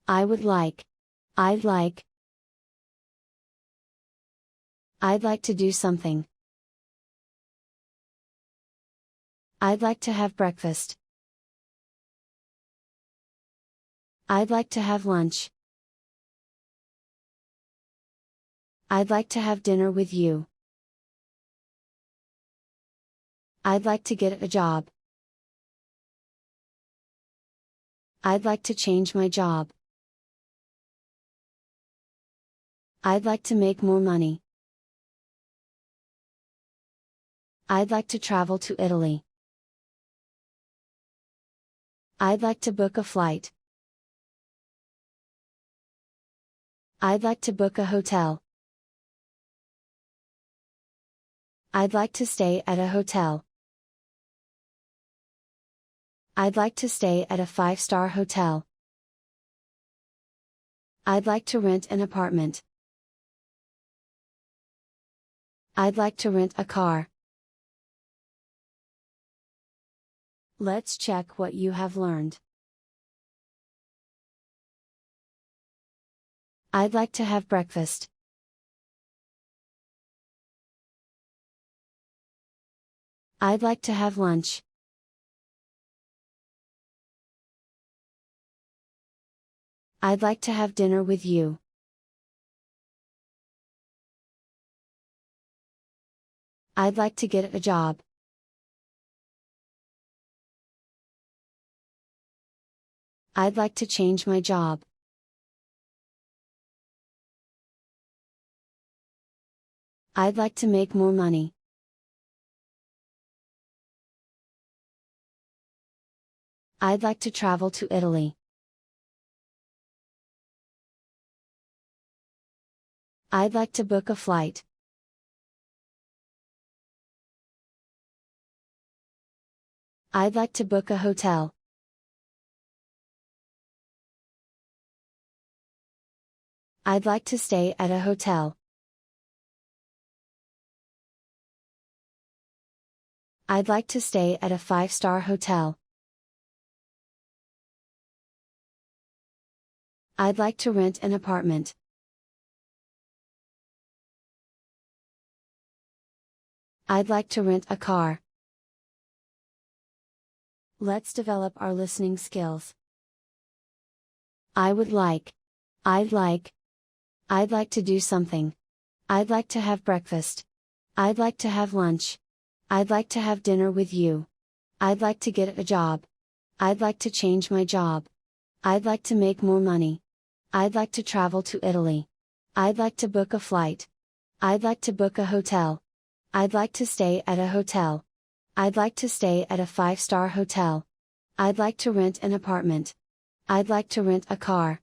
I would like. I'd like. I'd like to do something. I'd like to have breakfast. I'd like to have lunch. I'd like to have dinner with you. I'd like to get a job. I'd like to change my job. I'd like to make more money. I'd like to travel to Italy. I'd like to book a flight. I'd like to book a hotel. I'd like to stay at a hotel. I'd like to stay at a 5-star hotel. I'd like to rent an apartment. I'd like to rent a car. Let's check what you have learned. I'd like to have breakfast. I'd like to have lunch. I'd like to have dinner with you. I'd like to get a job. I'd like to change my job. I'd like to make more money. I'd like to travel to Italy. I'd like to book a flight. I'd like to book a hotel. I'd like to stay at a hotel. I'd like to stay at a 5-star hotel. I'd like to rent an apartment. I'd like to rent a car. Let's develop our listening skills. I would like. I'd like. I'd like to do something. I'd like to have breakfast. I'd like to have lunch. I'd like to have dinner with you. I'd like to get a job. I'd like to change my job. I'd like to make more money. I'd like to travel to Italy. I'd like to book a flight. I'd like to book a hotel. I'd like to stay at a hotel. I'd like to stay at a 5-star hotel. I'd like to rent an apartment. I'd like to rent a car.